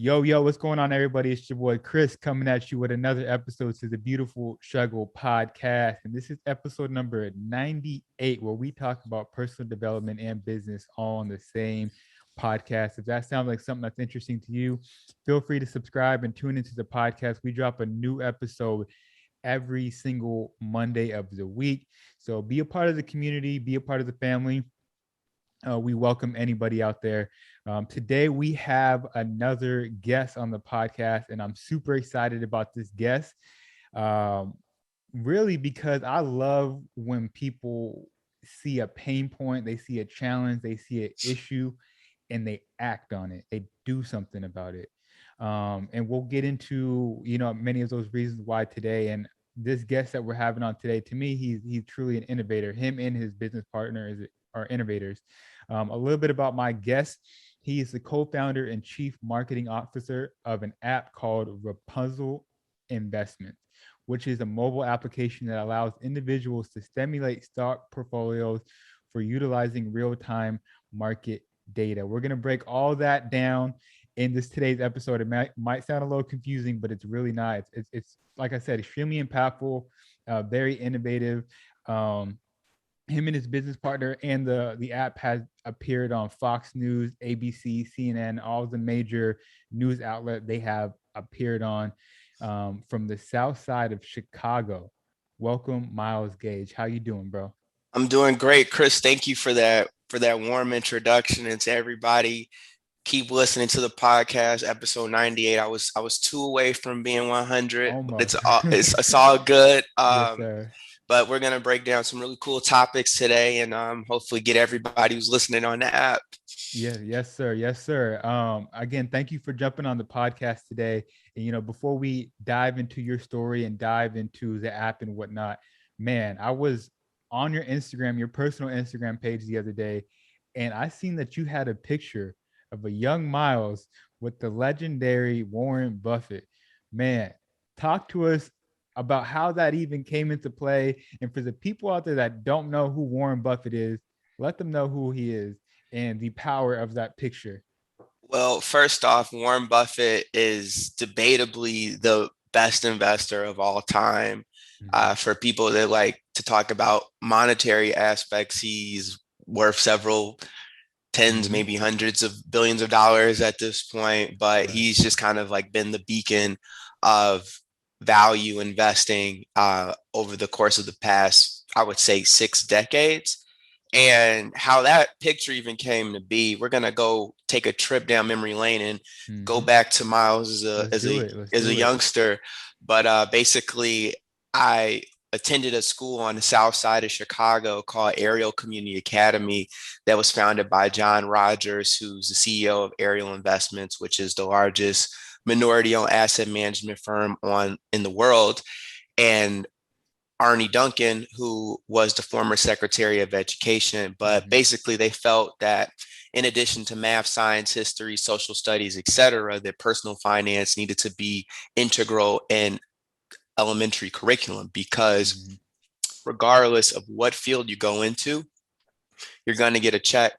Yo, what's going on, everybody? It's your boy Chris coming at you with another episode to the Beautiful Struggle podcast. And this is episode number 98, where we talk about personal development and business all on the same podcast. If that sounds like something that's interesting to you, feel free to subscribe and tune into the podcast. We drop a new episode every single Monday of the week. So be a part of the community, be a part of the family. We welcome anybody out there. Today, we have another guest on the podcast, and I'm super excited about this guest. Really, because I love when people see a pain point, they see a challenge, they see an issue, and they act on it. They do something about it. And we'll get into, many of those reasons why today. And this guest that we're having on today, to me, he's truly an innovator. Him and his business partner are innovators. A little bit about my guest. He is the co-founder and chief marketing officer of an app called Rapunzl Investments, which is a mobile application that allows individuals to stimulate stock portfolios for utilizing real-time market data. We're going to break all that down in today's episode. It might sound a little confusing, but it's really not. It's like I said, extremely impactful, very innovative. Him and his business partner, and the app has appeared on Fox News, ABC, CNN, all the major news outlets they have appeared on, from the south side of Chicago. Welcome, Myles Gage. How you doing, bro? I'm doing great, Chris. Thank you for that warm introduction, and to everybody. Keep listening to the podcast, episode 98. I was 2 away from being 100. Almost. It's all good. Yes, sir. But we're going to break down some really cool topics today, and hopefully get everybody who's listening on the app. Yeah, yes, sir. Yes, sir. Again, thank you for jumping on the podcast today. And, before we dive into your story and dive into the app and whatnot, man, I was on your Instagram, your personal Instagram page the other day, and I seen that you had a picture of a young Myles with the legendary Warren Buffett. Man, talk to us about how that even came into play. And for the people out there that don't know who Warren Buffett is, let them know who he is and the power of that picture. Well, first off, Warren Buffett is debatably the best investor of all time. For people that like to talk about monetary aspects, he's worth several tens, maybe hundreds of billions of dollars at this point, but he's just kind of like been the beacon of value investing over the course of the past, I would say, 6 decades. And how that picture even came to be, we're gonna go take a trip down memory lane and go back to Myles as a youngster. But basically, I attended a school on the south side of Chicago called Ariel Community Academy that was founded by John Rogers, who's the CEO of Ariel Investments, which is the largest minority-owned asset management firm in the world, and Arnie Duncan, who was the former Secretary of Education. But basically, they felt that in addition to math, science, history, social studies, etc., that personal finance needed to be integral in elementary curriculum, because regardless of what field you go into, you're going to get a check.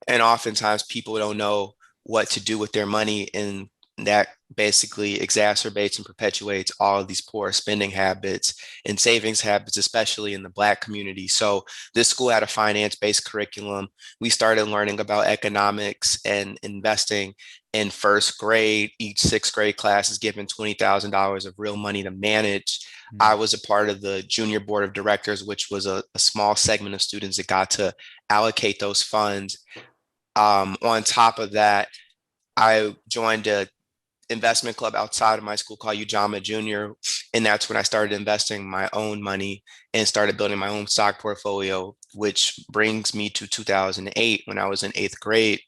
And oftentimes people don't know what to do with their money, and that basically exacerbates and perpetuates all of these poor spending habits and savings habits, especially in the Black community. So this school had a finance-based curriculum. We started learning about economics and investing in first grade. Each 6th grade class is given $20,000 of real money to manage. I was a part of the junior board of directors, which was a small segment of students that got to allocate those funds. On top of that, I joined a investment club outside of my school called Ujama Junior. And that's when I started investing my own money and started building my own stock portfolio, which brings me to 2008 when I was in 8th grade.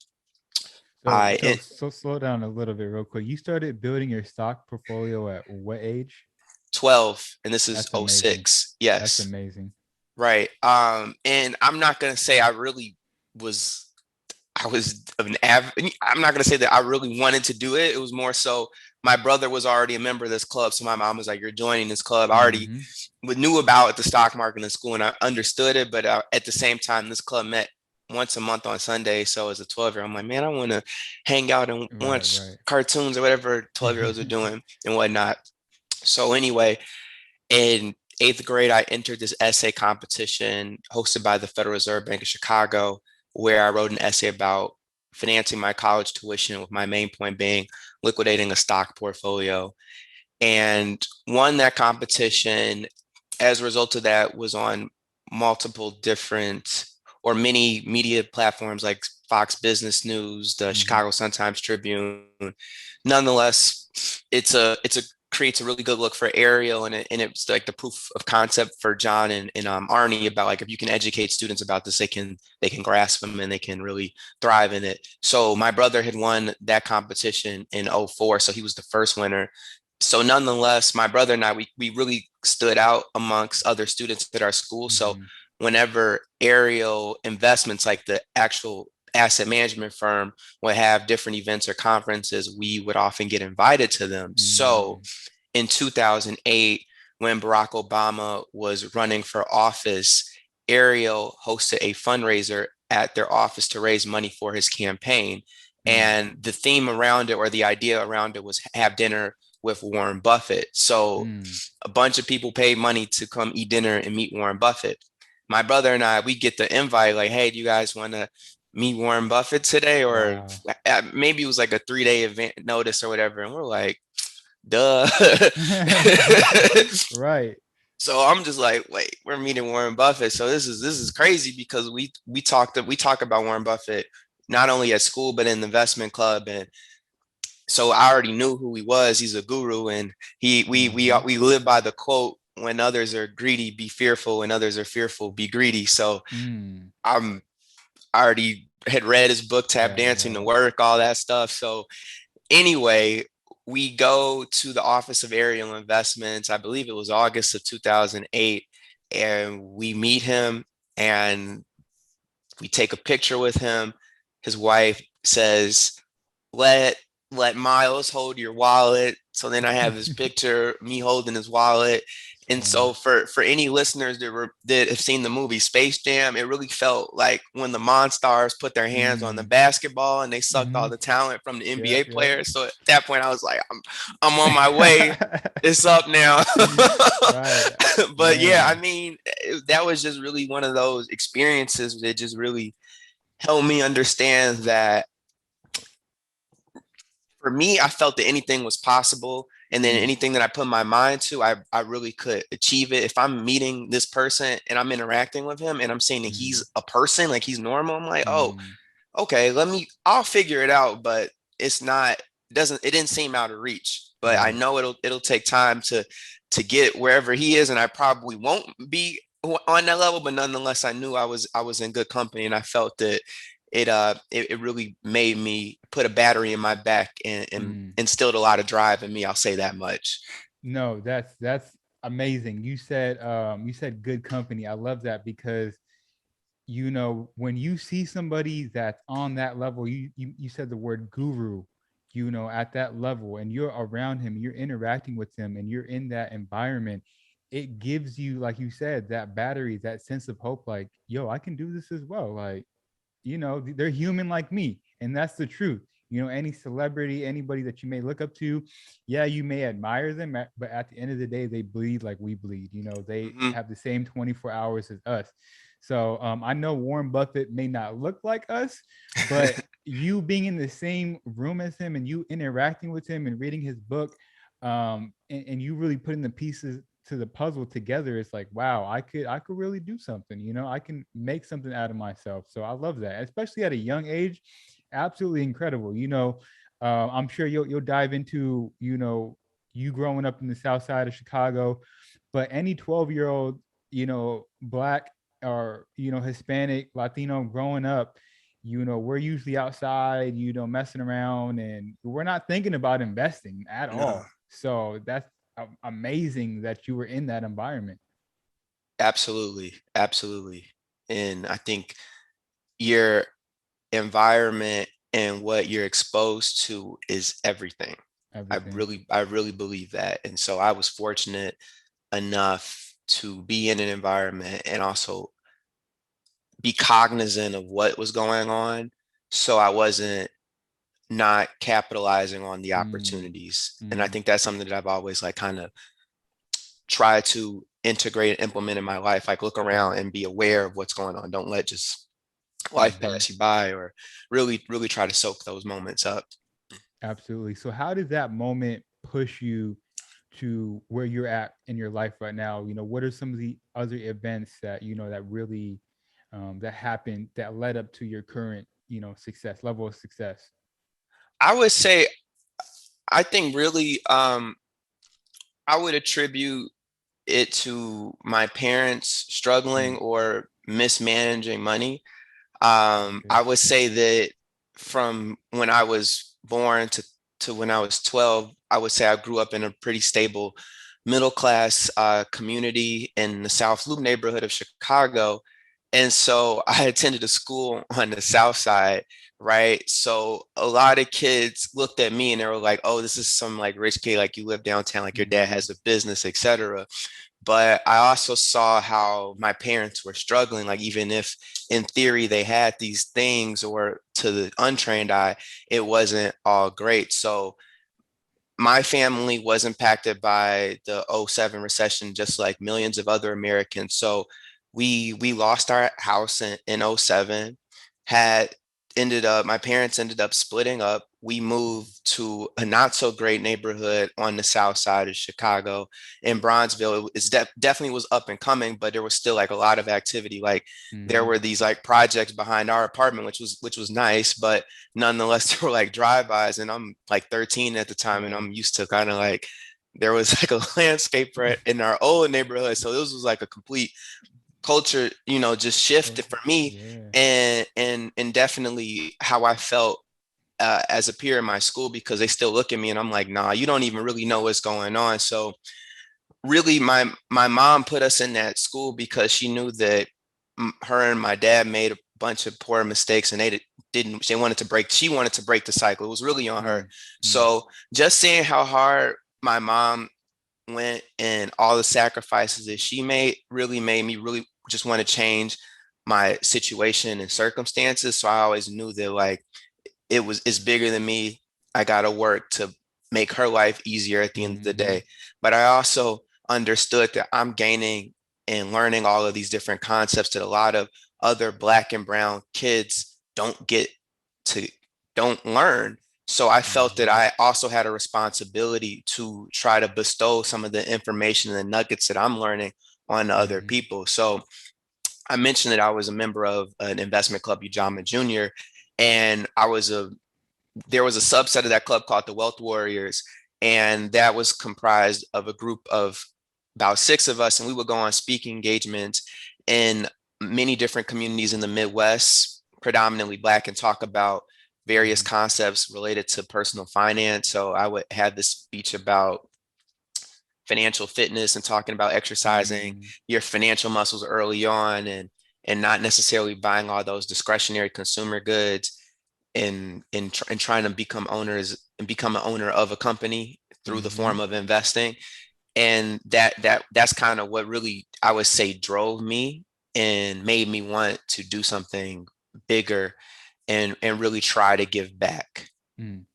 So slow down a little bit real quick. You started building your stock portfolio at what age? 12, and this is 06. Yes. That's amazing. Right. And I'm not going to say I was I'm not going to say that I really wanted to do it. It was more so my brother was already a member of this club. So my mom was like, you're joining this club. I already knew about the stock market in school, and I understood it. But at the same time, this club met once a month on Sunday. So as a 12-year-old, I'm like, man, I want to hang out and Right, watch right. cartoons or whatever 12-year-olds are doing and whatnot. So anyway, in eighth grade, I entered this essay competition hosted by the Federal Reserve Bank of Chicago, where I wrote an essay about financing my college tuition, with my main point being liquidating a stock portfolio. And won that competition. As a result of that, was on multiple different or many media platforms like Fox Business News, the Hmm. Chicago Sun-Times Tribune. Nonetheless, it's a creates a really good look for Ariel, and it's like the proof of concept for John and Arnie about, like, if you can educate students about this, they can grasp them and they can really thrive in it. So my brother had won that competition in '04, so he was the first winner. So nonetheless, my brother and I, we really stood out amongst other students at our school. So Hmm. whenever Ariel Investments, like the actual asset management firm, would have different events or conferences, we would often get invited to them. So Mm. in 2008, when Barack Obama was running for office, Ariel hosted a fundraiser at their office to raise money for his campaign. Mm. And the theme around it, or the idea around it, was have dinner with Warren Buffett. So Mm. a bunch of people paid money to come eat dinner and meet Warren Buffett. My brother and I, we get the invite like, hey, do you guys want to meet Warren Buffett today? Or Wow. maybe it was like a 3-day event notice or whatever. And we're like, duh. Right. So I'm just like, wait, we're meeting Warren Buffett. So this is crazy, because we talk about Warren Buffett not only at school but in the investment club. And so I already knew who he was. He's a guru, and he Hmm. we live by the quote: when others are greedy, be fearful; when others are fearful, be greedy. So Mm. I'm I already had read his book, Tap Right, Dancing to right. Work, all that stuff. So anyway, we go to the office of Ariel Investments. I believe it was August of 2008, and we meet him and we take a picture with him. His wife says, let let Myles hold your wallet. So then I have this picture, me holding his wallet. And Funny. so for any listeners that have seen the movie Space Jam, it really felt like when the Monstars put their hands on the Mm. basketball and they sucked Hmm. all the talent from the NBA Yep, yep. players. So at that point, I was like, I'm on my way. It's up now. Right. But yeah, I Man. mean, that was just really one of those experiences that just really helped me understand that, for me, I felt that anything was possible. And then Mm. anything that I put my mind to, I really could achieve it. If I'm meeting this person and I'm interacting with him and I'm saying that Mm. he's a person, like he's normal, I'm like, oh, Mm. okay, I'll figure it out. But it's not, it didn't seem out of reach. But I Right. know it'll take time to get wherever he is. And I probably won't be on that level, but nonetheless, I knew I was in good company, and I felt that it really made me put a battery in my back, and Mm. instilled a lot of drive in me. I'll say that much. No, that's amazing. You said good company. I love that because when you see somebody that's on that level, you said the word guru, at that level, and you're around him, you're interacting with him, and you're in that environment, it gives you, like you said, that battery, that sense of hope, like, yo, I can do this as well. Like, they're human like me, and that's the truth. Any celebrity, anybody that you may look up to, yeah, you may admire them, but at the end of the day, they bleed like we bleed. They Hmm. have the same 24 hours as us. So I know Warren Buffett may not look like us, but you being in the same room as him and you interacting with him and reading his book, and you really putting the pieces to the puzzle together, it's like, wow, I could really do something. I can make something out of myself. So I love that, especially at a young age. Absolutely incredible. I'm sure you'll dive into you growing up in the South Side of Chicago, but any 12-year-old, black or Hispanic, Latino growing up, we're usually outside, messing around, and we're not thinking about investing at No, all. So that's amazing that you were in that environment. absolutely, absolutely. And I think your environment and what you're exposed to is everything. I Everything. really, I really believe that. And so I was fortunate enough to be in an environment and also be cognizant of what was going on, so I wasn't not capitalizing on the Mm, opportunities. And I mm, think that's something that I've always like kind of tried to integrate and implement in my life. Like look around and be aware of what's going on. Don't let just life mm-hmm. pass you by, or really try to soak those moments up. Absolutely. So how did that moment push you to where you're at in your life right now? What are some of the other events that that really that happened that led up to your current success level of success? I would say, I think really, I would attribute it to my parents struggling Mm, or mismanaging money. okay. I would say that from when I was born to when I was 12, I would say I grew up in a pretty stable middle class community in the South Loop neighborhood of Chicago. And so I attended a school on the South Side, right? So a lot of kids looked at me and they were like, oh, this is some like rich kid, like you live downtown, like your dad Mm, has a business, etc. But I also saw how my parents were struggling. Like, even if in theory they had these things, or to the untrained eye, it wasn't all great. So my family was impacted by the '07 recession, just like millions of other Americans. So we lost our house in '07, had ended up, my parents ended up splitting up. We moved to a not so great neighborhood on the south side of Chicago in Bronzeville. It's definitely was up and coming, but there was still like a lot of activity. Like there mm, were these like projects behind our apartment, which was nice, but nonetheless, there were like drive-bys, and I'm like 13 at the time, and right. I'm used to kind of like there was like a landscaper in our old neighborhood. So this was like a complete culture, just shifted Culture. for me, Yeah. and definitely how I felt as a peer in my school, because they still look at me and I'm like, nah, you don't even really know what's going on. So really, my mom put us in that school because she knew that her and my dad made a bunch of poor mistakes, and didn't she wanted to break the cycle. It was really on her. Mm, mm, So just seeing how hard my mom went and all the sacrifices that she made really made me really just want to change my situation and circumstances. So I always knew that like it's bigger than me. I gotta work to make her life easier at the end of the mm-hmm, day. But I also understood that I'm gaining and learning all of these different concepts that a lot of other Black and brown kids to don't learn. So I felt that mm-hmm, I also had a responsibility to try to bestow some of the information and the nuggets that I'm learning on other mm-hmm, people. So I mentioned that I was a member of an investment club, Ujama Junior, and there was a subset of that club called the Wealth Warriors, and that was comprised of a group of about six of us, and we would go on speaking engagements in many different communities in the Midwest, predominantly Black, and talk about various mm-hmm, concepts related to personal finance. So I would have this speech about financial fitness and talking about exercising mm, your financial muscles early on, and not necessarily buying all those discretionary consumer goods, and trying to become an owner of a company through the mm-hmm, form of investing. And that's kind of what really, I would say, drove me and made me want to do something bigger, and really try to give back. mm.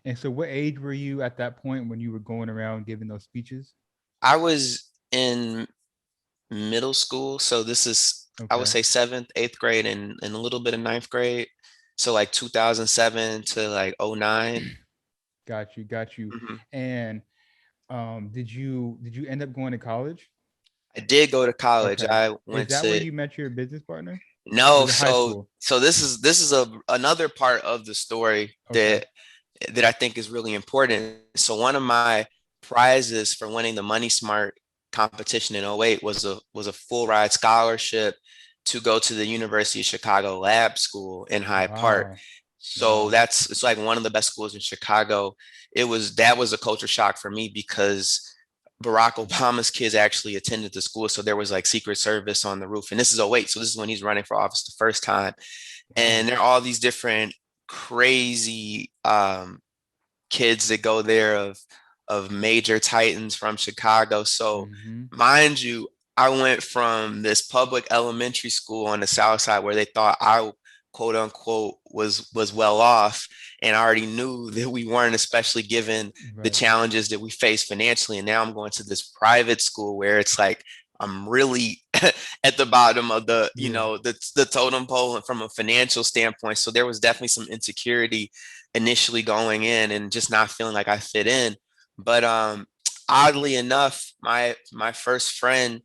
And so, what age were you at that point when you were going around giving those speeches? I was in middle school, so this is, I would Okay. say, seventh, eighth grade, and a little bit of ninth grade. So like 2007 to like '09. Got you, got you. Mhm. And did you end up going to college? I did go to college. Okay. I Is went that where to you met your business partner? Or No, was it high so school? this is a another part of the story Okay. that I think is really important. So one of my prizes for winning the Money Smart competition in '08 was a full ride scholarship to go to the University of Chicago Lab School in Hyde Park. Wow. So Wow. it's like one of the best schools in Chicago. That was a culture shock for me, because Barack Obama's kids actually attended the school. So there was like Secret Service on the roof. And this is '08. So this is when he's running for office the first time. And Wow. there are all these different crazy kids that go there, of major titans from Chicago. So Mm-hmm. mind you, I went from this public elementary school on the South Side where they thought I quote unquote was well off, and I already knew that we weren't, especially given the Right. challenges that we face financially. And now I'm going to this private school where it's like I'm really at the bottom of the, Yeah. the totem pole from a financial standpoint. So there was definitely some insecurity initially going in and just not feeling like I fit in. But oddly enough, my first friend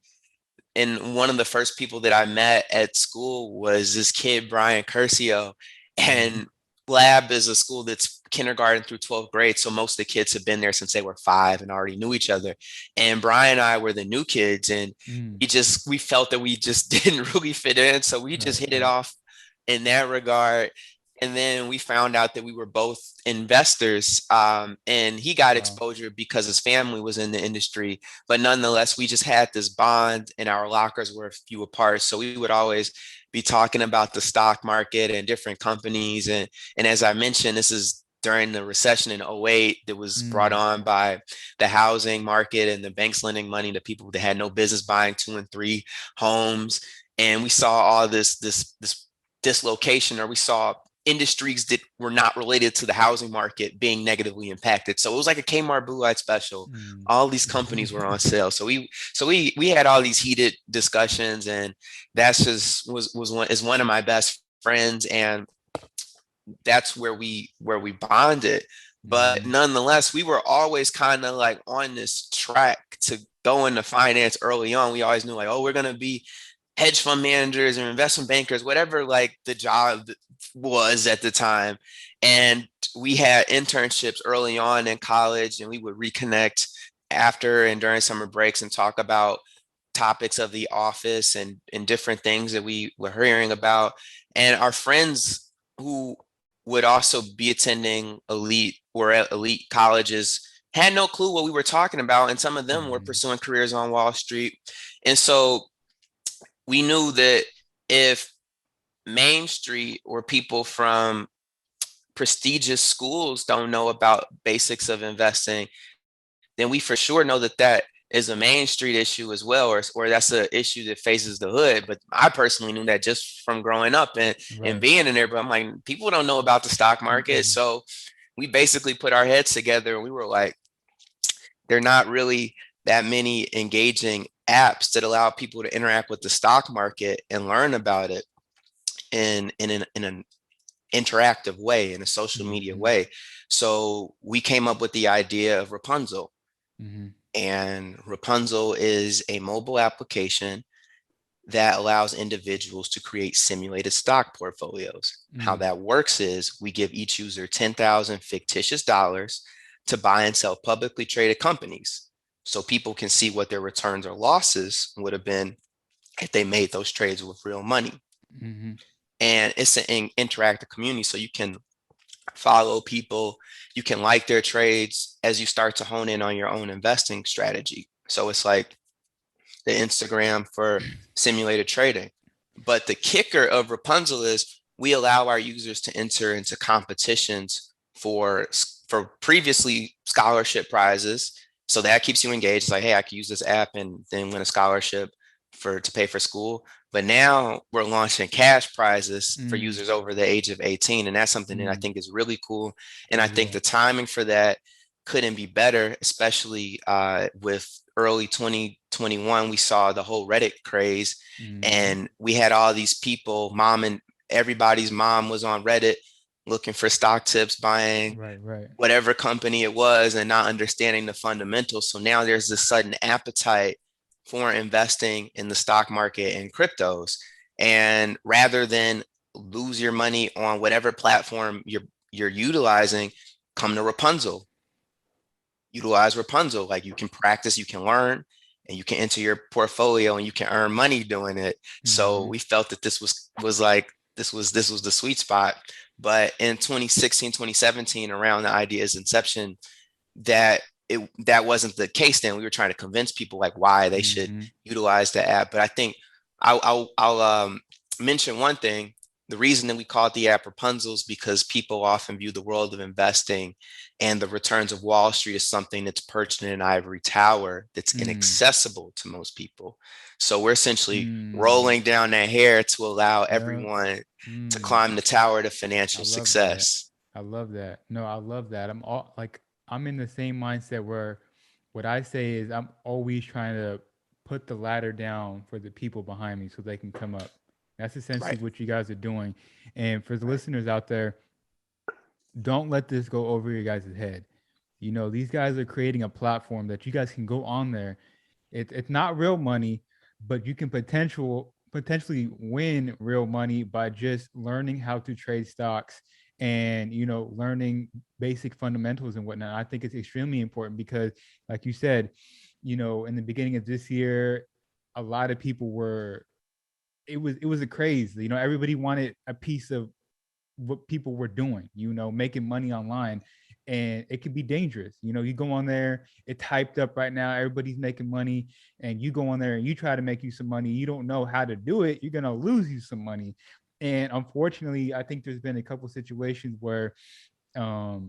and one of the first people that I met at school was this kid, Brian Curcio. Mhm. And Lab is a school that's kindergarten through 12th grade. So most of the kids have been there since they were 5 and already knew each other. And Brian and I were the new kids. And Mm. we felt that we just didn't really fit in. So we just Right. hit it Right. off in that regard. And then we found out that we were both investors. And he got Wow. exposure because his family was in the industry, but nonetheless, we just had this bond and our lockers were a few apart. So we would always be talking about the stock market and different companies. And as I mentioned, this is during the recession in '08 that was brought Mm. on by the housing market and the banks lending money to people that had no business buying 2 and 3 homes. And we saw all this dislocation, or we saw industries that were not related to the housing market being negatively impacted. So it was like a Kmart Blue Light special. Mm. All these companies were on sale. So we had all these heated discussions, and that's just was one is one of my best friends, and that's where we bonded. But Mhm. nonetheless, we were always kind of like on this track to go into finance early on. We always knew like, oh, we're gonna be hedge fund managers or investment bankers, whatever like the job was at the time. And we had internships early on in college, and we would reconnect after and during summer breaks and talk about topics of the office and different things that we were hearing about. And our friends who would also be attending elite or at elite colleges had no clue what we were talking about. And some of them were Mhm. pursuing careers on Wall Street. And so we knew that if Main Street or people from prestigious schools don't know about basics of investing, then we for sure know that that is a Main Street issue as well, or that's an issue that faces the hood. But I personally knew that just from growing up and Right. being in there. But I'm like, people don't know about the stock market. Mm-mm. So we basically put our heads together and we were like, there are not really that many engaging apps that allow people to interact with the stock market and learn about it in an interactive way, in a social media Mhm. way. So we came up with the idea of Rapunzel. Mhm. And Rapunzel is a mobile application that allows individuals to create simulated stock portfolios. How Mm. that works is we give each user 10,000 fictitious dollars to buy and sell publicly traded companies. So people can see what their returns or losses would have been if they made those trades with real money. Mhm. And it's an interactive community. So you can follow people, you can like their trades as you start to hone in on your own investing strategy. So it's like the Instagram for simulated trading. But the kicker of Rapunzel is we allow our users to enter into competitions for previously scholarship prizes. So that keeps you engaged. It's like, hey, I can use this app and then win a scholarship to pay for school. But now we're launching cash prizes for Mm. users over the age of 18. And that's something that I Mm. think is really cool. And I think Yeah. the timing for that couldn't be better, especially with early 2021. We saw the whole Reddit craze, Mhm. and we had all these people, mom and everybody's mom was on Reddit looking for stock tips, buying Right. Right. whatever company it was and not understanding the fundamentals. So now there's this sudden appetite for investing in the stock market and cryptos. And rather than lose your money on whatever platform you're utilizing, come to Rapunzel. Utilize Rapunzel. Like you can practice, you can learn, and you can enter your portfolio and you can earn money doing it. So Mhm. we felt that this was like this was the sweet spot. But in 2016, 2017, around the idea's inception, that wasn't the case then. We were trying to convince people like why they should Mhm. utilize the app. But I think I'll mention one thing. the reason that we call it the app Rapunzel is because people often view the world of investing and the returns of Wall Street as something that's perched in an ivory tower that's Mm, inaccessible to most people. So we're essentially mm, rolling down that hair to allow yeah. everyone to Mm. climb the tower to I financial love that. success. I love that. No, I love that. I'm in the same mindset where what I say is I'm always trying to put the ladder down for the people behind me so they can come up. That's essentially Right. what you guys are doing. And for the listeners out there, don't let this go over your guys' head. You know, these guys are creating a platform that you guys can go on there. It's not real money, but you can potentially win real money by just learning how to trade stocks and learning basic fundamentals and whatnot. I think it's extremely important because, like you said, in the beginning of this year, a lot of people were it was a craze. Everybody wanted a piece of what people were doing, making money online. And it can be dangerous. You go on there, it's hyped up right now, everybody's making money, and you go on there and you try to make you some money. You don't know how to do it, you're gonna lose you some money. And unfortunately, I think there's been a couple situations where a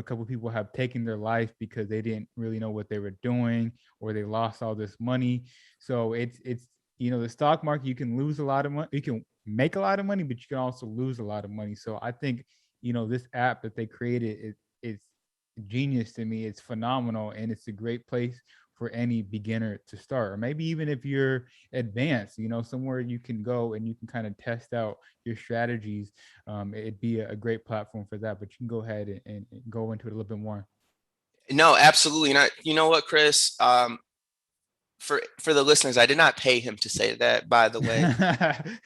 couple of people have taken their life because they didn't really know what they were doing, or they lost all this money. So it's the stock market, you can lose a lot of money, you can make a lot of money, but you can also lose a lot of money. So I think this app that they created is genius to me. It's phenomenal, and it's a great place for any beginner to start, or maybe even if you're advanced, somewhere you can go and you can kind of test out your strategies. It'd be a great platform for that. But you can go ahead and go into it a little bit more. No, absolutely not. You know what, Chris? For the listeners, I did not pay him to say that, by the way.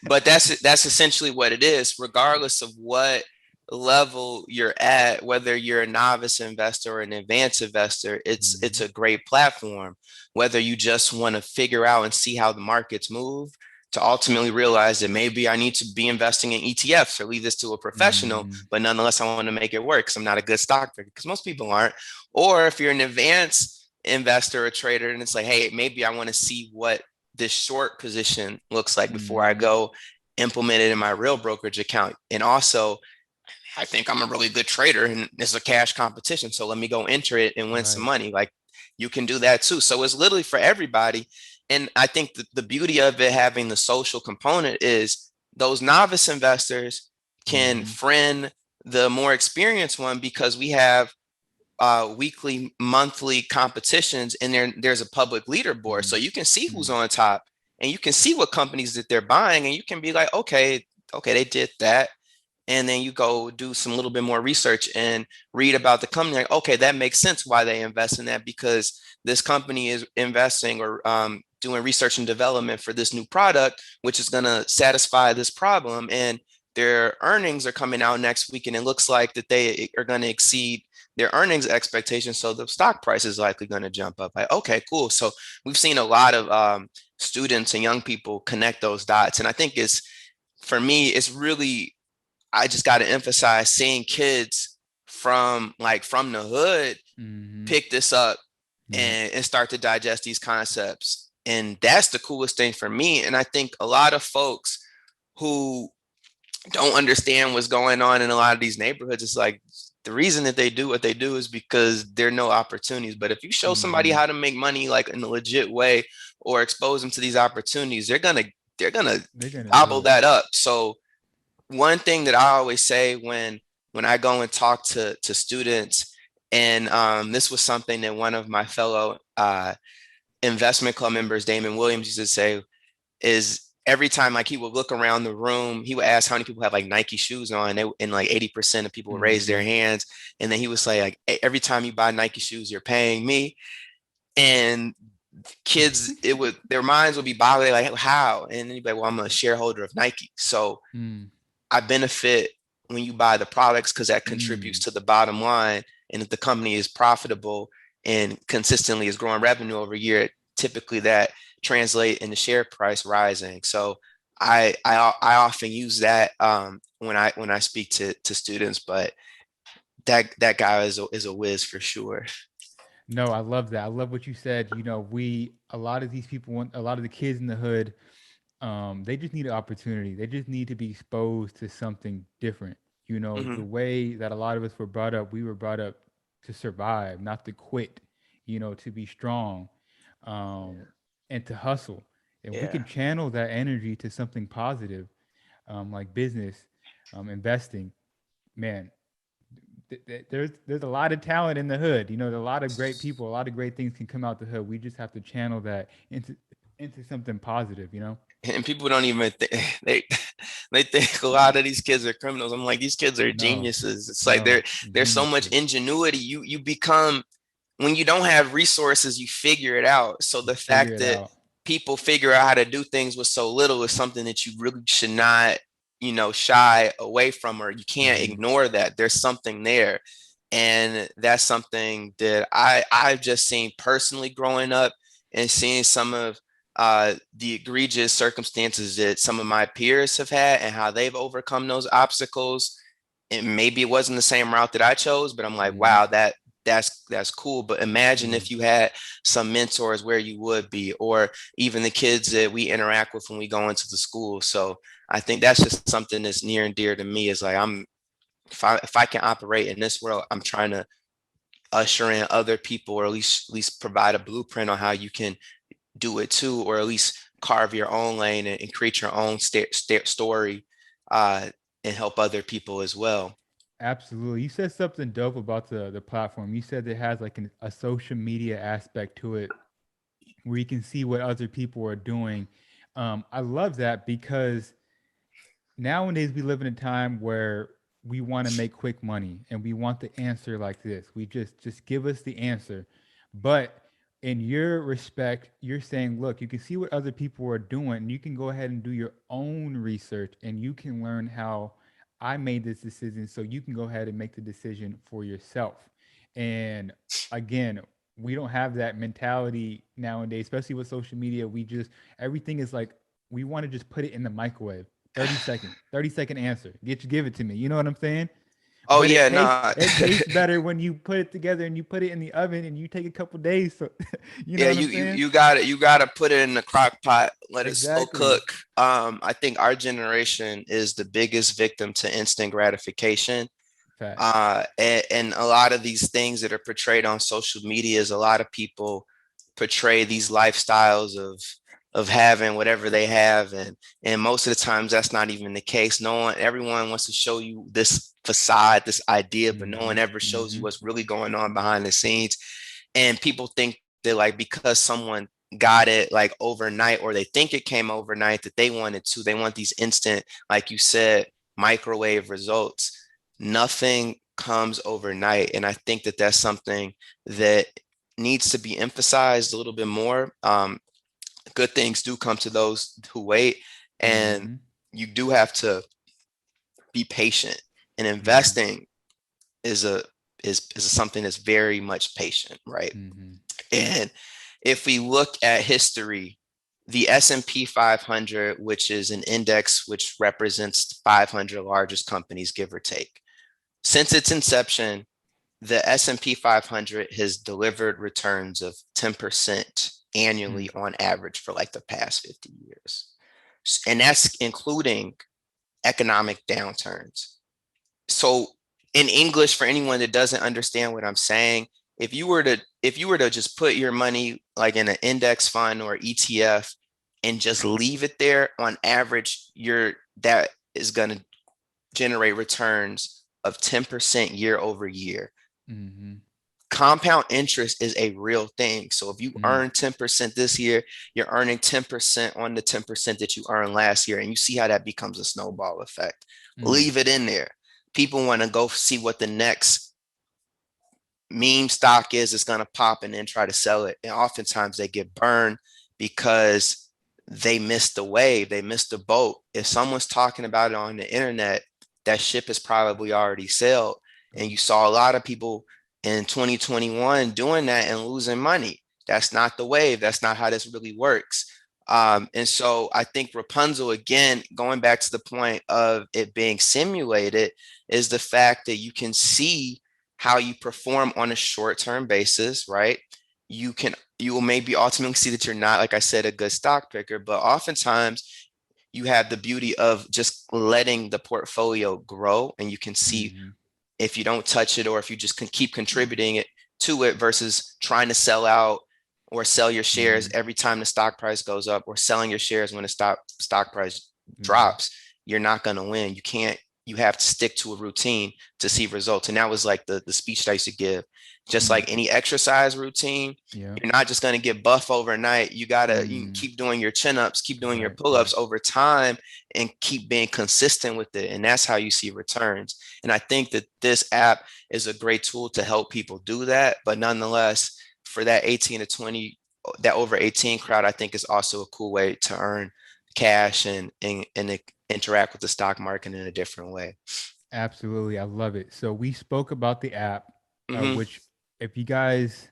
But that's essentially what it is, regardless of what level you're at, whether you're a novice investor or an advanced investor. It's Mhm. a great platform. Whether you just want to figure out and see how the markets move, to ultimately realize that maybe I need to be investing in ETFs or leave this to a professional, Mhm. but nonetheless I want to make it work because I'm not a good stock picker, because most people aren't. Or if you're an advanced investor or trader and it's like, hey, maybe I want to see what this short position looks like before I Mhm. go implement it in my real brokerage account. And also, I think I'm a really good trader and it's a cash competition. So let me go enter it and win some Right. money. Like, you can do that too. So it's literally for everybody. And I think the beauty of it having the social component is those novice investors can Mhm. friend the more experienced one, because we have weekly, monthly competitions, and there's a public leaderboard, so Mhm. you can see who's Mhm. on top, and you can see what companies that they're buying, and you can be like, okay, okay, they did that, and then you go do some little bit more research and read about the company. Like, okay, that makes sense why they invest in that, because this company is investing or doing research and development for this new product, which is going to satisfy this problem, and their earnings are coming out next week, and it looks like that they are going to exceed their earnings expectations, so the stock price is likely going to jump up. Like, okay, cool. So we've seen a lot of students and young people connect those dots, and I think it's, for me, it's really, I just got to emphasize seeing kids from the hood Mhm. pick this up Yeah. and start to digest these concepts. And that's the coolest thing for me. And I think a lot of folks who don't understand what's going on in a lot of these neighborhoods, it's like the reason that they do what they do is because there are no opportunities. But if you show somebody Mhm. how to make money like in a legit way, or expose them to these opportunities, they're gonna They're gonna gobble do it. that up. So one thing that I always say when I go and talk to students, and this was something that one of my fellow investment club members, Damon Williams, used to say, is every time like he would look around the room, he would ask how many people have like Nike shoes on, and like 80% of people would raise their Mhm. hands, and then he would say like, every time you buy Nike shoes, you're paying me. And kids, it would, their minds would be boggling like, how? And then you'd be like, well, I'm a shareholder of Nike, so Mm. I benefit when you buy the products because that contributes Mm. to the bottom line. And if the company is profitable and consistently is growing revenue over a year, typically that translate into share price rising. So I often use that when I speak to students, but that guy is a whiz for sure. No, I love that. I love what you said. We a lot of these people want a lot of the kids in the hood. They just need an opportunity. They just need to be exposed to something different. You know, the Hmm. way that a lot of us were brought up, we were brought up to survive, not to quit, you know, to be strong, um, and to hustle. And we Yeah. can channel that energy to something positive, like business, investing. Man, there's a lot of talent in the hood. You know, there's a lot of great people, a lot of great things can come out the hood. We just have to channel that into something positive. You know. And people don't even think they think a lot of these kids are criminals. I'm like, these kids are No, geniuses. It's like no, there's so much geniuses. ingenuity. You become, when you don't have resources, you figure it out. So You the figure fact it that out. people figure out how to do things with so little is something that you really should not, shy away from, or you can't Mm-hmm. ignore that. There's something there. And that's something that I've just seen personally growing up, and seeing some of the egregious circumstances that some of my peers have had and how they've overcome those obstacles. And maybe it wasn't the same route that I chose, but I'm like, Mm-hmm. wow, that's cool. But imagine Yeah, if you had some mentors where you would be, or even the kids that we interact with when we go into the school. So I think that's just something that's near and dear to me. Is like, if I can operate in this world, I'm trying to usher in other people, or at least provide a blueprint on how you can do it too, or at least carve your own lane, and create your own story, uh, and help other people as well. absolutely. You said something dope about the platform. You said it has like a social media aspect to it where you can see what other people are doing. I love that because nowadays we live in a time where we want to make quick money and we want the answer like this. We just give us the answer. But in your respect, you're saying, look, you can see what other people are doing, and you can go ahead and do your own research, and you can learn how I made this decision, so you can go ahead and make the decision for yourself. And again, we don't have that mentality nowadays, especially with social media. We just everything is like we want to just put it in the microwave. 30-second answer. Give it to me. You know what I'm saying? Oh But yeah, no. it tastes better when you put it together and you put it in the oven and you take a couple days. So you know Yeah, what I'm you you saying? you got it. You got to put it in the crock pot, let it slow Exactly. cook. I think our generation is the biggest victim to instant gratification. Facts. And a lot of these things that are portrayed on social media is, a lot of people portray these lifestyles of having whatever they have, and most of the times that's not even the case. Everyone wants to show you this facade, this idea, but no Mm-hmm. one ever shows you Mm-hmm. what's really going on behind the scenes. And people think that, like, because someone got it like overnight, or they think it came overnight, that they want these instant, like you said, microwave results. Nothing comes overnight, and I think that that's something that needs to be emphasized a little bit more. Good things do come to those who wait, and Mm-hmm. you do have to be patient. And Mm-hmm. investing is a is something that's very much patient, right? Mm-hmm. And if we look at history, the S&P 500, which is an index which represents 500 largest companies, give or take, since its inception, the S&P 500 has delivered returns of 10% annually on average for like the past 50 years. And that's including economic downturns. So in English, for anyone that doesn't understand what I'm saying, if you were to just put your money like in an index fund or ETF and just leave it there, on average, that is going to generate returns of 10% year over year. Mm-hmm. Compound interest is a real thing. So if you Mm-hmm. earn 10% this year, you're earning 10% on the 10% that you earned last year. And you see how that becomes a snowball effect. Mm-hmm. Leave it in there. People want to go see what the next meme stock is that's going to pop, and then try to sell it. And oftentimes they get burned because they missed the wave, they missed the boat. If someone's talking about it on the internet, that ship is probably already sailed. And you saw a lot of people in 2021 doing that and losing money. That's not the wave. That's not how this really works. And so I think Rapunzel, again, going back to the point of it being simulated, is the fact that you can see how you perform on a short-term basis, right? You will maybe ultimately see that you're not, like I said, a good stock picker, but oftentimes you have the beauty of just letting the portfolio grow, and you can see Mm-hmm. if you don't touch it or if you just can keep contributing it to it versus trying to sell out or sell your shares Mm-hmm. every time the stock price goes up or selling your shares when the stock price Mm-hmm. drops. You're not going to win. You can't, you have to stick to a routine to see results. And that was like the speech that I used to give. Just like any exercise routine, Yeah. you're not just going to get buff overnight. You got to you Mm. keep doing your chin ups, keep doing your Right. pull Right. ups over time, and keep being consistent with it. And that's how you see returns. And I think that this app is a great tool to help people do that. But nonetheless, for that 18 to 20, that over 18 crowd, I think is also a cool way to earn cash and interact with the stock market in a different way. Absolutely. I love it. So we spoke about the app, Hmm. which if you guys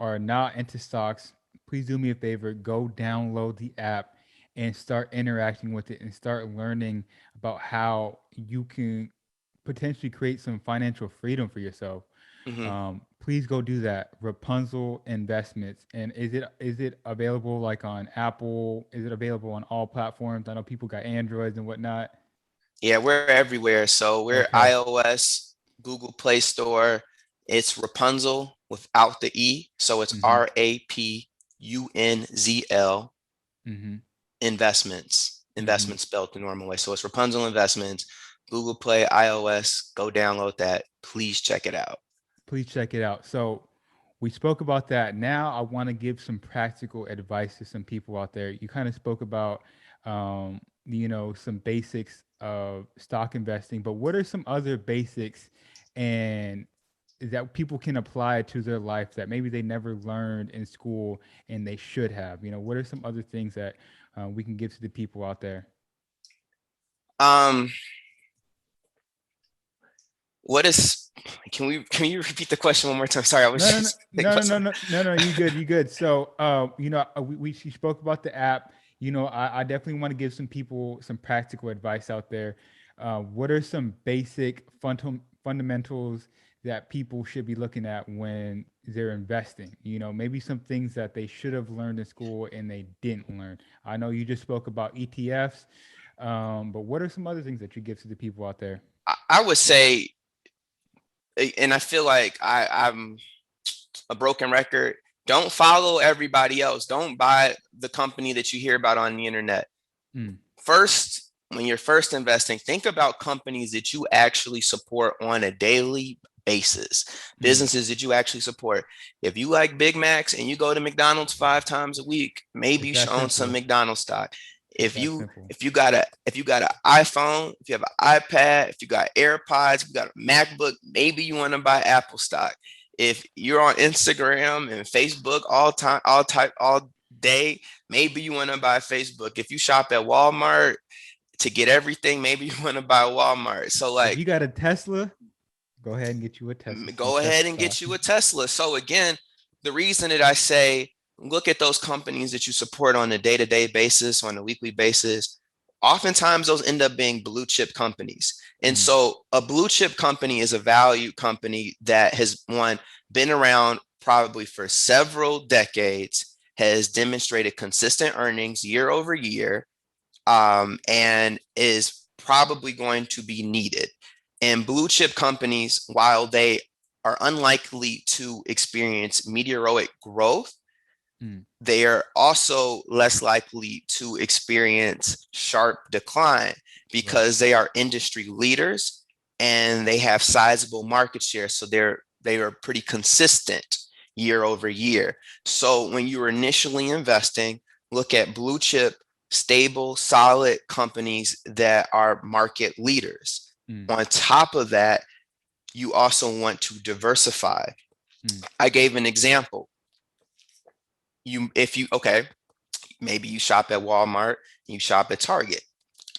are not into stocks, please do me a favor, go download the app and start interacting with it and start learning about how you can potentially create some financial freedom for yourself. Hmm. Please go do that. Rapunzel Investments. And is it available like on Apple? Is it available on all platforms? I know people got Androids and whatnot. Yeah, we're everywhere. So we're Okay. iOS, Google Play Store. It's Rapunzel without the E. So it's Mm-hmm. Rapunzl Mm-hmm. investments. Mm-hmm. Investments spelled the normal way. So it's Rapunzel Investments, Google Play, iOS. Go download that. Please check it out. Please check it out. So we spoke about that. Now I want to give some practical advice to some people out there. You kind of spoke about, some basics of stock investing, but what are some other basics and that people can apply to their life that maybe they never learned in school and they should have? What are some other things that we can give to the people out there? Um, what is can you repeat the question one more time? Sorry, I was No, no, no, just thinking no, about no, no, something. no, no, no. You good, you good. So, we she spoke about the app. I definitely want to give some people some practical advice out there. What are some basic fundamentals that people should be looking at when they're investing? Maybe some things that they should have learned in school and they didn't learn. I know you just spoke about ETFs, but what are some other things that you give to the people out there? I would say, and I feel like I'm a broken record. Don't follow everybody else. Don't buy the company that you hear about on the internet. Mm, First, when you're first investing, think about companies that you actually support on a daily basis, mm, businesses that you actually support. If you like Big Macs and you go to McDonald's 5 times a week, maybe it's you that should own some simple. McDonald's stock. It's If that you simple. if you got an iPhone, if you have an iPad, if you got AirPods, if you got a MacBook, maybe you want to buy Apple stock. If you're on Instagram and Facebook all day, maybe you want to buy Facebook. If you shop at Walmart to get everything, maybe you want to buy Walmart. So If like you got a Tesla, go ahead and get you a Tesla, some go Tesla ahead and stock. get you a Tesla. So again, the reason that I say look at those companies that you support on a day-to-day basis, on a weekly basis, oftentimes those end up being blue chip companies. And Mm, so a blue chip company is a value company that has been around probably for several decades, has demonstrated consistent earnings year over year, and is probably going to be needed. And blue chip companies, while they are unlikely to experience meteoric growth, mm, they are also less likely to experience sharp decline right. because they are industry leaders and they have sizable market share. So they are pretty consistent year over year. So when you're initially investing, look at blue chip, stable, solid companies that are market leaders. Mm, On top of that, you also want to diversify. mm, I gave an example. If you okay, maybe you shop at Walmart, you shop at Target.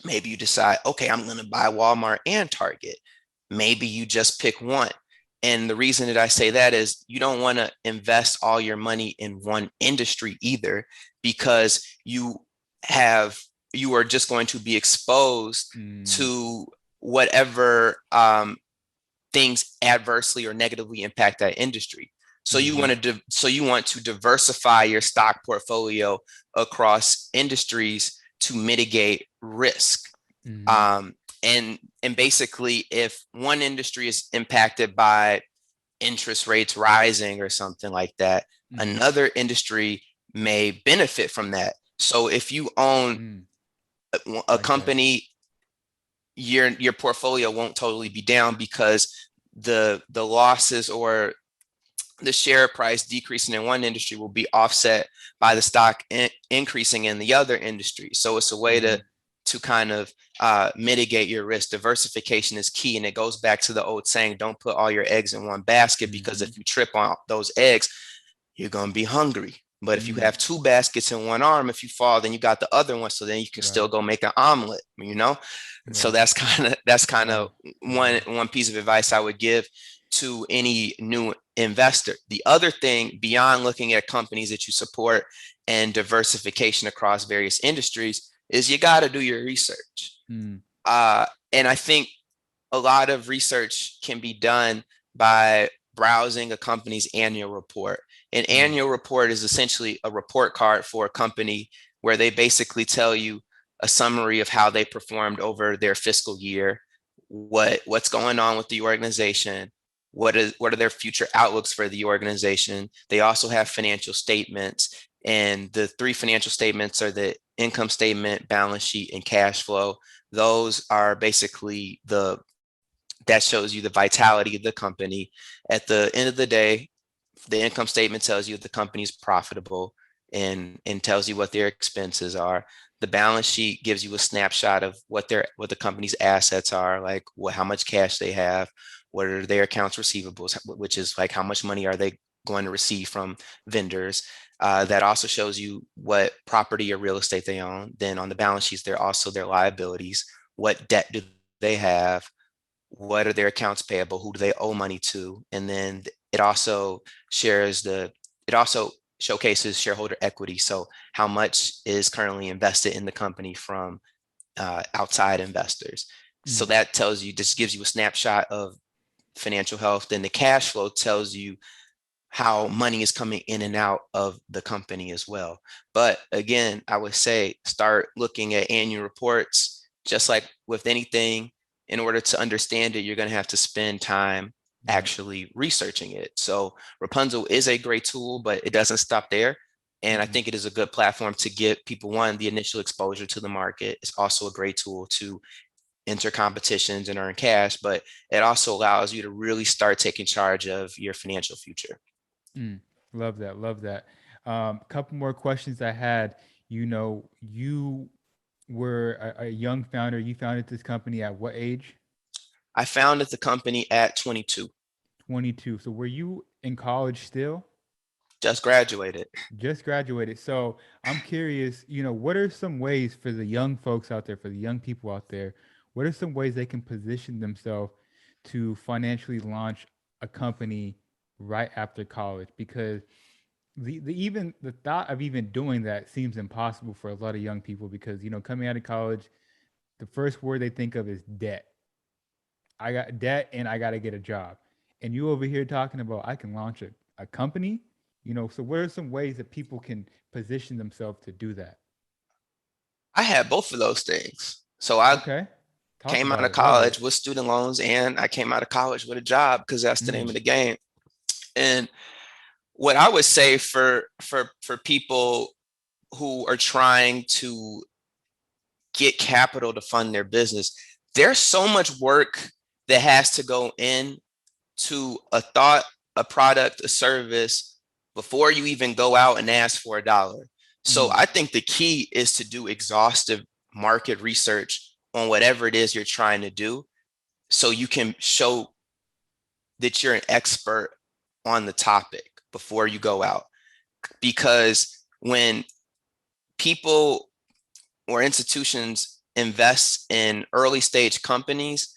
Maybe you decide, okay, I'm going to buy Walmart and Target. Maybe you just pick one. And the reason that I say that is you don't want to invest all your money in one industry either, because have you are just going to be exposed mm, to whatever things adversely or negatively impact that industry. mm-hmm, So you want to diversify your stock portfolio across industries to mitigate risk. Mm-hmm. And basically, if one industry is impacted by interest rates rising or something like that, Mm-hmm. another industry may benefit from that. So if you own Mm. a Like that. company, your portfolio won't totally be down because the losses or the share price decreasing in one industry will be offset by the stock increasing in the other industry. So it's a way Mm-hmm. to kind of mitigate your risk. Diversification is key, and it goes back to the old saying: "Don't put all your eggs in one basket," because Mm-hmm. if you trip on those eggs, you're gonna be hungry. But if you Mm. have two baskets in one arm, if you fall, then you got the other one, so then you can still Right. go make an omelet. So Right. that's kind of Wow. one Wow. one piece of advice I would give to any new investor. The other thing, beyond looking at companies that you support and diversification across various industries, is you got to do your research. Mm. And I think a lot of research can be done by browsing a company's annual report. An Mm. annual report is essentially a report card for a company where they basically tell you a summary of how they performed over their fiscal year, what's going on with the organization, what are their future outlooks for the organization. They also have financial statements, and the three financial statements are the income statement, balance sheet, and cash flow. Those are basically that shows you the vitality of the company. At the end of the day, the income statement tells you if the company's profitable and tells you what their expenses are. The balance sheet gives you a snapshot of what the company's assets are, like how much cash they have, what are their accounts receivables, which is like how much money are they going to receive from vendors. That also shows you what property or real estate they own. Then on the balance sheets, there are also their liabilities. What debt do they have? What are their accounts payable? Who do they owe money to? And then it also it also showcases shareholder equity. So how much is currently invested in the company from outside investors. So Mm. that tells you, just gives you a snapshot of financial health. Then the cash flow tells you how money is coming in and out of the company as well. But again, I would say start looking at annual reports. Just like with anything, in order to understand it, you're going to have to spend time Right. actually researching it. So Rapunzel is a great tool, but it doesn't stop there. And I Mm-hmm. think it is a good platform to get people, one, the initial exposure to the market. It's also a great tool to enter competitions and earn cash, but it also allows you to really start taking charge of your financial future. Mm. Love that. Love that. Couple more questions I had. You were a young founder. You founded this company at what age? I founded the company at 22, 22. So were you in college still? just graduated. Just graduated. So I'm curious, what are some ways for the young folks out there, for the young people out there, what are some ways they can position themselves to financially launch a company right after college? Because the thought of even doing that seems impossible for a lot of young people because, coming out of college, the first word they think of is debt. I got debt and I got to get a job. And you over here talking about I can launch a company, so what are some ways that people can position themselves to do that? I had both of those things. So I Okay. Talk came out about of it. Love college it. with student loans, and I came out of college with a job because that's the name Mm, of the game. And what I would say for people who are trying to get capital to fund their business, there's so much work that has to go in to a thought, a product, a service before you even go out and ask for a dollar. So mm, I think the key is to do exhaustive market research on whatever it is you're trying to do so you can show that you're an expert on the topic before you go out. Because when people or institutions invest in early stage companies,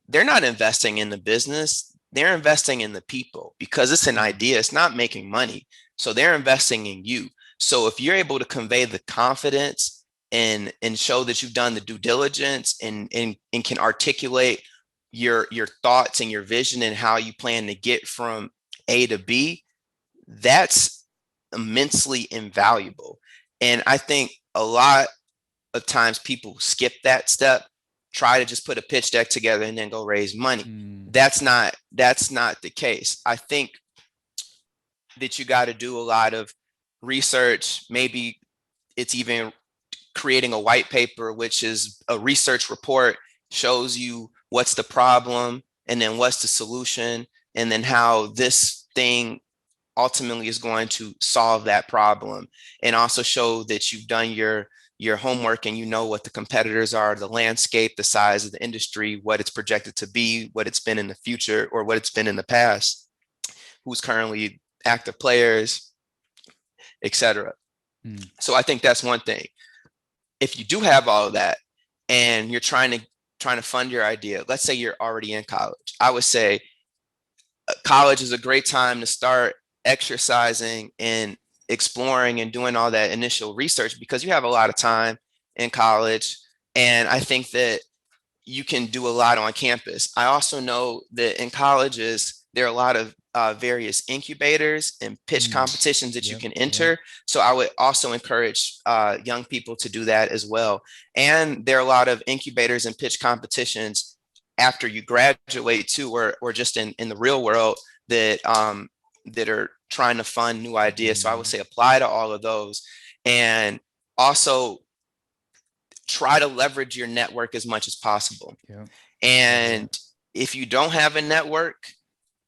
they're not investing in the business, they're investing in the people because it's an mm, idea, it's not making money. So they're investing in you. So if you're able to convey the confidence and show that you've done the due diligence and can articulate your thoughts and your vision and how you plan to get from A to B, that's immensely invaluable. And I think a lot of times people skip that step, try to just put a pitch deck together and then go raise money. That's not the case. I think that you got to do a lot of research. Maybe it's even creating a white paper, which is a research report, shows you what's the problem and then what's the solution, and then how this thing ultimately is going to solve that problem, and also show that you've done your homework and you know what the competitors are, the landscape, the size of the industry, what it's projected to be, what it's been in the future, or what it's been in the past, who's currently active players, etc. So I think that's one thing. If you do have all of that and you're trying to fund your idea, let's say you're already in college, I would say college is a great time to start exercising and exploring and doing all that initial research, because you have a lot of time in college. And I think that you can do a lot on campus. I also know that in colleges, there are a lot of various incubators and pitch competitions that you can enter. So I would also encourage young people to do that as well. And there are a lot of incubators and pitch competitions after you graduate too, or just in the real world, that are trying to fund new ideas. So I would say apply to all of those, and also try to leverage your network as much as possible. And if you don't have a network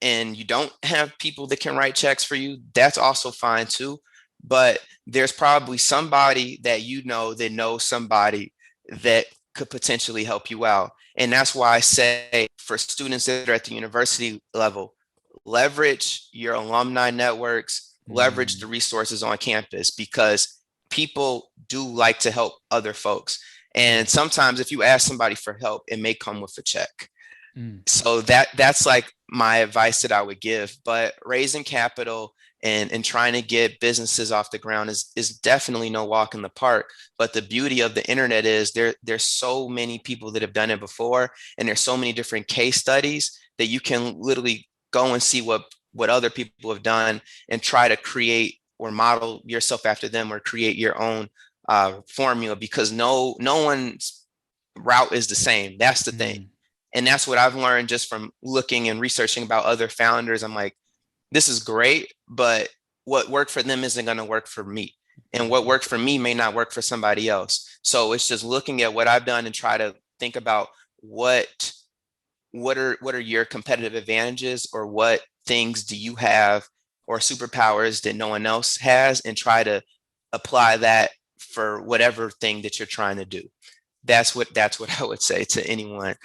and you don't have people that can write checks for you, that's also fine too. But there's probably somebody that that knows somebody that could potentially help you out. And that's why I say, for students that are at the university level, leverage your alumni networks, leverage the resources on campus, because people do like to help other folks. And sometimes if you ask somebody for help, it may come with a check. So that's like my advice that I would give. But raising capital and trying to get businesses off the ground is definitely no walk in the park. But the beauty of the internet is there's so many people that have done it before, and there's so many different case studies that you can literally go and see what other people have done and try to create or model yourself after them, or create your own formula, because no one's route is the same. That's the thing. And that's what I've learned just from looking and researching about other founders. I'm like, this is great, but what worked for them isn't going to work for me. And what worked for me may not work for somebody else. So it's just looking at what I've done and try to think about what are your competitive advantages, or what things do you have, or superpowers that no one else has, and try to apply that for whatever thing that you're trying to do. That's what I would say to anyone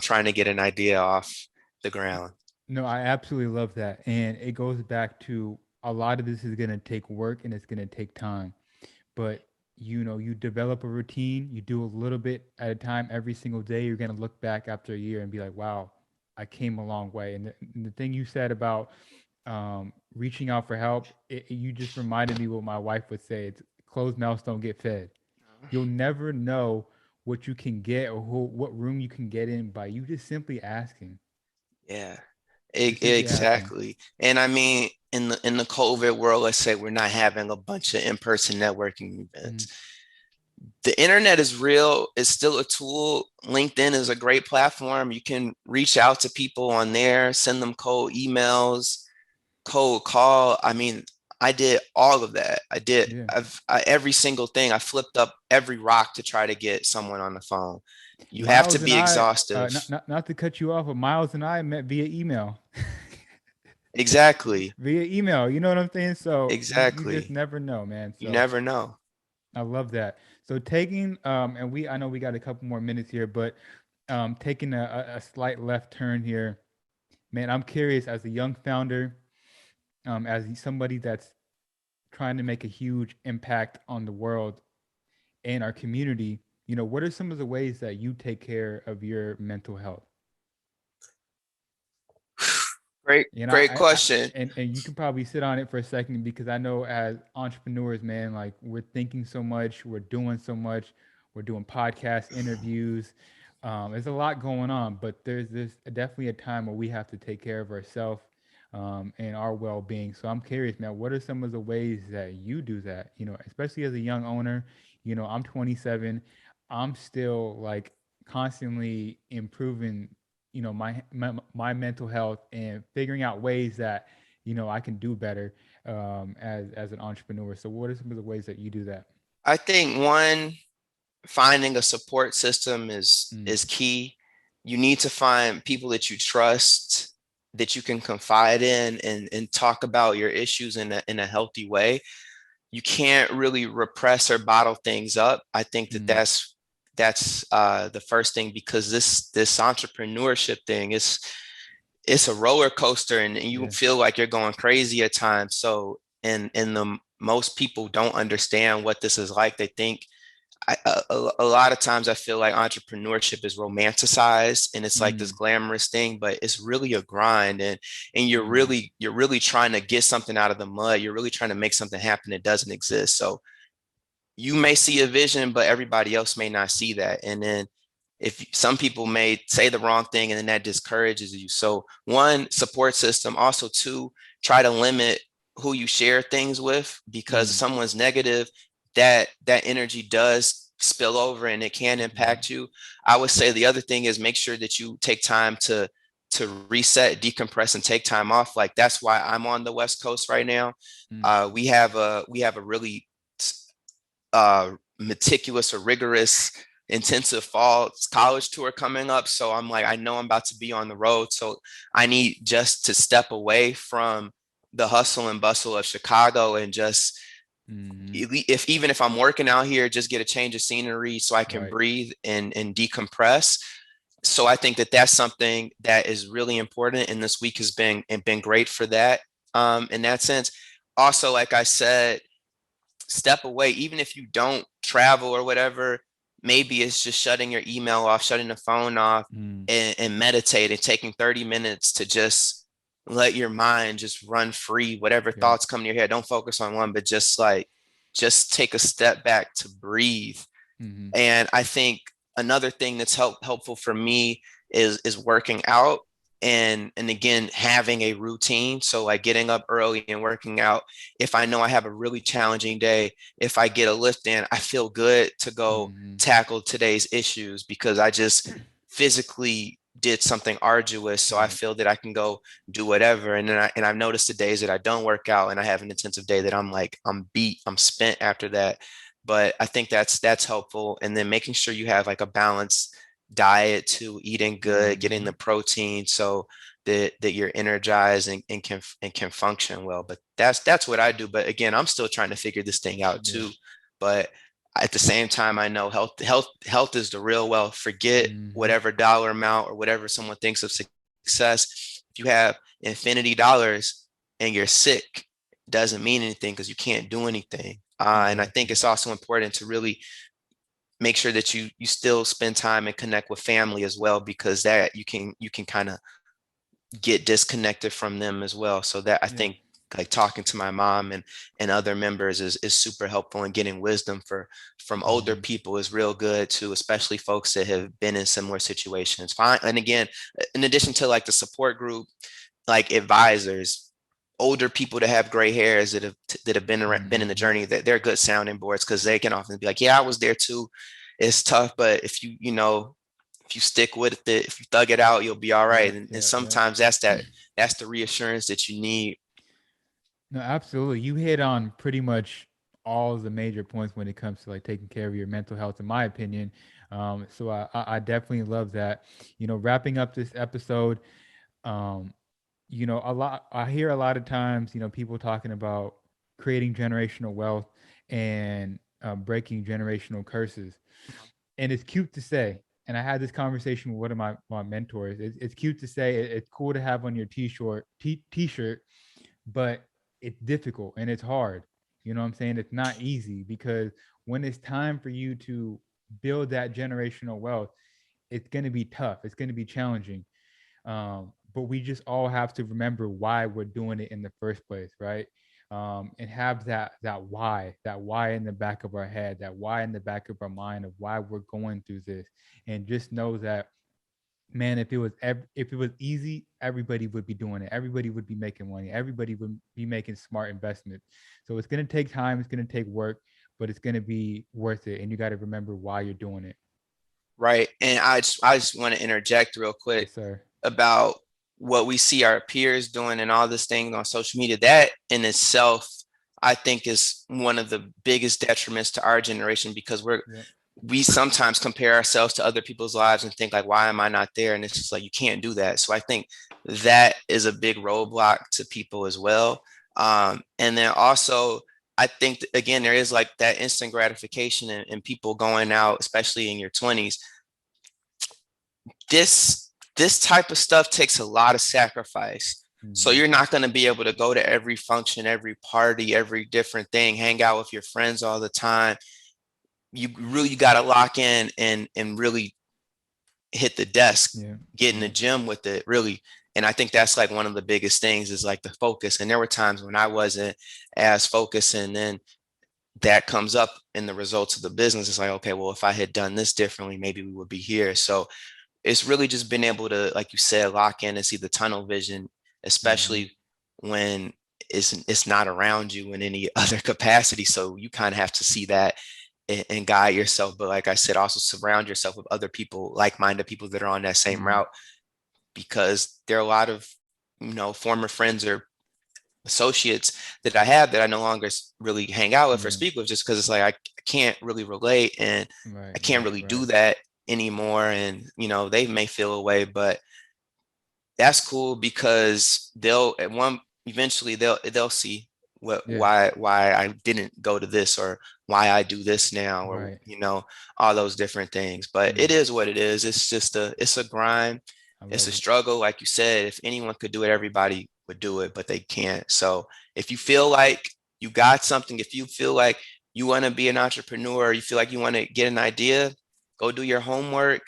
trying to get an idea off the ground. No, I absolutely love that. And it goes back to, a lot of this is going to take work and it's going to take time. But you develop a routine, you do a little bit at a time every single day. You're going to look back after a year and be like, wow, I came a long way. And the thing you said about reaching out for help, you just reminded me what my wife would say. It's, closed mouths don't get fed. You'll never know what you can get, or what room you can get in, by you just simply asking. Yeah, Just simply asking. exactly. And I mean, in the COVID world, let's say we're not having a bunch of in-person networking events. The internet is real. It's still a tool. LinkedIn is a great platform. You can reach out to people on there, send them cold emails, cold call. I mean, I did all of that. Yeah. Every single thing. I flipped up every rock to try to get someone on the phone. You have to Miles and be I, exhaustive. not to cut you off, but Miles and I met via email. Exactly. Via email. You know what I'm saying? So you just Exactly. never know, man. You So never know. I love that. So taking and I know we got a couple more minutes here, but taking a slight left turn here, man. I'm curious, as a young founder, as somebody that's trying to make a huge impact on the world and our community. What are some of the ways that you take care of your mental health? Great, And great question. and you can probably sit on it for a second, because I know, as entrepreneurs, man, like, we're thinking so much, we're doing so much, we're doing podcast interviews. There's a lot going on, but there's definitely a time where we have to take care of ourselves. and our well-being. So I'm curious, man, what are some of the ways that you do that? Especially as a young owner. I'm 27. I'm still like constantly improving, my mental health and figuring out ways that I can do better as an entrepreneur. So what are some of the ways that you do that? I think one, finding a support system Mm, is key. You need to find people that you trust, that you can confide in and talk about your issues in a healthy way. You can't really repress or bottle things up. I think that mm, that's the first thing, because this entrepreneurship thing is, it's a roller coaster, and you yeah. feel like you're going crazy at times. So and the most people don't understand what this is like. They think, a lot of times I feel like entrepreneurship is romanticized and it's like this Mm, glamorous thing, but it's really a grind, and mm, you're really trying to get something out of the mud. You're really trying to make something happen that doesn't exist. So you may see a vision, but everybody else may not see that. And then if some people may say the wrong thing, and then that discourages you. So one, support system. Also two, try to limit who you share things with, because if mm, someone's negative, that energy does spill over and it can mm, impact you. I would say the other thing is make sure that you take time to reset, decompress, and take time off. Like that's why I'm on the West Coast right now. mm, We have a really meticulous or rigorous intensive fall college tour coming up. So I'm like, I know I'm about to be on the road. So I need just to step away from the hustle and bustle of Chicago and just, mm. if even if I'm working out here, just get a change of scenery so I can Right. breathe and decompress. So I think that that's something that is really important, and this week has been great for that, in that sense. Also, like I said, step away, even if you don't travel or whatever. Maybe it's just shutting your email off, shutting the phone off, Mm, and meditating, taking 30 minutes to just let your mind just run free. Whatever yeah. thoughts come to your head, don't focus on one, but just take a step back to breathe. Mm-hmm. And I think another thing that's helpful for me is working out, and again having a routine. So like getting up early and working out. If I know I have a really challenging day, if I get a lift in, I feel good to go Mm-hmm. tackle today's issues, because I just physically did something arduous. So I Right. feel that I can go do whatever. And then I've noticed the days that I don't work out and I have an intensive day, that I'm like, I'm beat, I'm spent after that. But I think that's helpful. And then making sure you have like a balanced diet too, eating good, getting Mm-hmm. the protein, so that you're energized and can function well. But that's what I do. But again, I'm still trying to figure this thing out Yeah. too. But at the same time, I know health is the real wealth. Forget Mm-hmm. whatever dollar amount or whatever someone thinks of success. If you have infinity dollars and you're sick, it doesn't mean anything, because you can't do anything. And I think Exactly. it's also important to really make sure that you still spend time and connect with family as well, because that you can kind of get disconnected from them as well. So that I Yeah. think, like talking to my mom and other members is super helpful, and getting wisdom from older Mm-hmm. people is real good too, especially folks that have been in similar situations. Fine. And again, in addition to like the support group, like advisors, older people that have gray hairs that have been in the Mm-hmm. journey, that they're good sounding boards, because they can often be like, yeah, I was there too. It's tough, but if you stick with it, if you thug it out, you'll be all right. Yeah. And Yeah. Yeah. sometimes that's the reassurance that you need. No, absolutely. You hit on pretty much all the major points when it comes to like taking care of your mental health, in my opinion. So I definitely love that. Wrapping up this episode, um, a lot I hear a lot of times, people talking about creating generational wealth and breaking generational curses. And it's cute to say. And I had this conversation with one of my mentors. It's cute to say. It's cool to have on your t-shirt, but it's difficult and it's hard. You know what I'm saying? It's not easy because when it's time for you to build that generational wealth, it's going to be tough. It's going to be challenging. But we just all have to remember why we're doing it in the first place, right? And have that why in the back of our head, that why in the back of our mind of why we're going through this, and just know that Man, if it was easy, everybody would be doing it. Everybody would be making money. Everybody would be making smart investments. So it's going to take time. It's going to take work, but it's going to be worth it. And you got to remember why you're doing it. Right. And I just want to interject real quick Yes, sir. about what we see our peers doing and all this thing on social media. That in itself, I think, is one of the biggest detriments to our generation, because Yep. we sometimes compare ourselves to other people's lives and think like, why am I not there? And it's just like, you can't do that. So I think that is a big roadblock to people as well. And then also, I think again, there is like that instant gratification in people going out, especially in your 20s. This type of stuff takes a lot of sacrifice. So Mm-hmm. you're not going to be able to go to every function, every party, every different thing, hang out with your friends all the time. You really got to lock in and really hit the desk, Yeah. get in the Yeah. gym with it, really. And I think that's like one of the biggest things is like the focus. And there were times when I wasn't as focused, and then that comes up in the results of the business. It's like, okay, well, if I had done this differently, maybe we would be here. So it's really just been able to, like you said, lock in and see the tunnel vision, Mm-hmm. especially when it's not around you in any other capacity. So you kind of have to see that and guide yourself. But like I said, also surround yourself with other people, like-minded people that are on that same Mm-hmm. route, because there are a lot of, former friends or associates that I have that I no longer really hang out with or Yeah. speak with, just because it's like I can't really relate and Right. I can't Right. really Right. do that anymore. And they may feel away, but that's cool, because they'll at one eventually they'll see what Yeah. why I didn't go to this, or why I do this now, or Right. all those different things. But it Yeah. is what it is. It's a grind. I It's love a it. struggle. Like you said, if anyone could do it, everybody would do it, but they can't. So if you feel like you got something, if you feel like you want to be an entrepreneur, or you feel like you want to get an idea, go do your homework,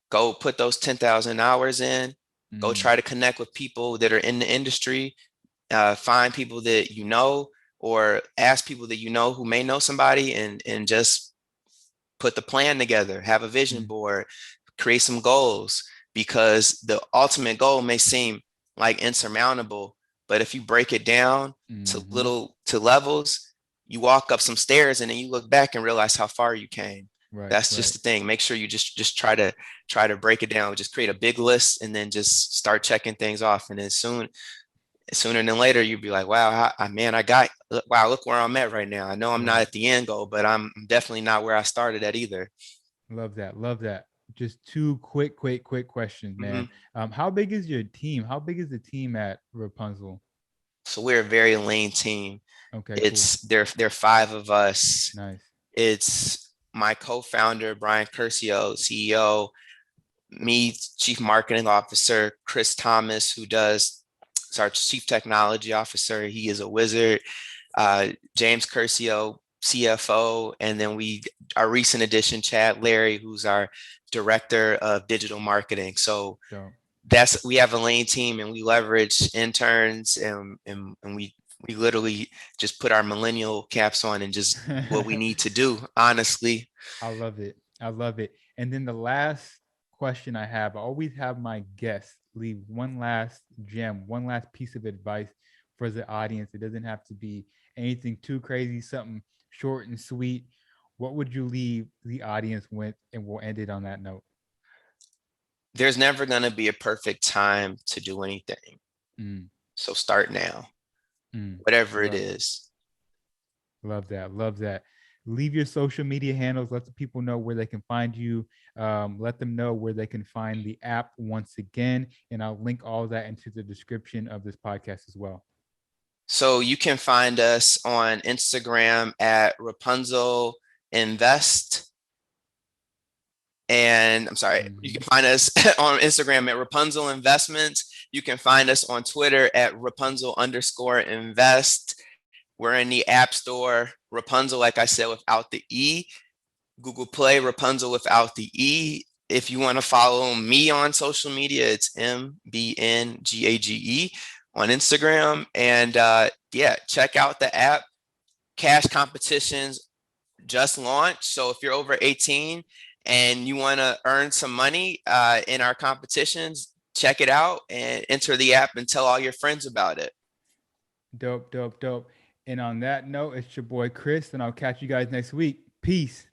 go put those 10,000 hours in, go Mm. try to connect with people that are in the industry, find people that or ask people that who may know somebody, and just put the plan together, have a vision Mm. board, create some goals, because the ultimate goal may seem like insurmountable, but if you break it down Mm-hmm. to levels, you walk up some stairs and then you look back and realize how far you came. Right. That's just Right. the thing. Make sure you just try to break it down. Just create a big list and then just start checking things off. And then sooner than later, you'd be like, wow, wow, look where I'm at right now. I know I'm not Right. at the end goal, but I'm definitely not where I started at either. Love that. Love that. Just two quick questions, hmm man. How big is your team? How big is the team at Rapunzel? So we're a very lean team. Okay, cool. There are five of us. Nice. It's my co-founder, Brian Curcio, CEO, me, Chief Marketing Officer, Chris Thomas, is our Chief Technology Officer. He is a wizard. James Curcio, CFO, and then our recent addition, Chad Larry, who's our Director of Digital Marketing. So Dope. we have a lean team, and we leverage interns, and we literally just put our millennial caps on and just do what we need to do, honestly. I love it. I love it. And then the last question I have, I always have my guests leave one last gem, one last piece of advice for the audience. It doesn't have to be anything too crazy, something short and sweet. What would you leave the audience with? And we'll end it on that note. There's never going to be a perfect time to do anything. Mm, So start now, mm. whatever it Love it. is. Love that. Love that. Leave your social media handles. Let the people know where they can find you. Let them know where they can find the app once again. And I'll link all that into the description of this podcast as well. So you can find us on Instagram at Rapunzel Invest. And I'm sorry, you Mm-hmm. can find us on Instagram at Rapunzel Investments. You can find us on Twitter at Rapunzel_invest. We're in the App Store, Rapunzel, like I said, without the E. Google Play, Rapunzel without the E. If you want to follow me on social media, it's MBNGAGE on Instagram. And yeah, check out the app. Cash competitions just launched. So if you're over 18 and you want to earn some money in our competitions, check it out and enter the app and tell all your friends about it. Dope, dope, dope. And on that note, it's your boy Chris, and I'll catch you guys next week. Peace.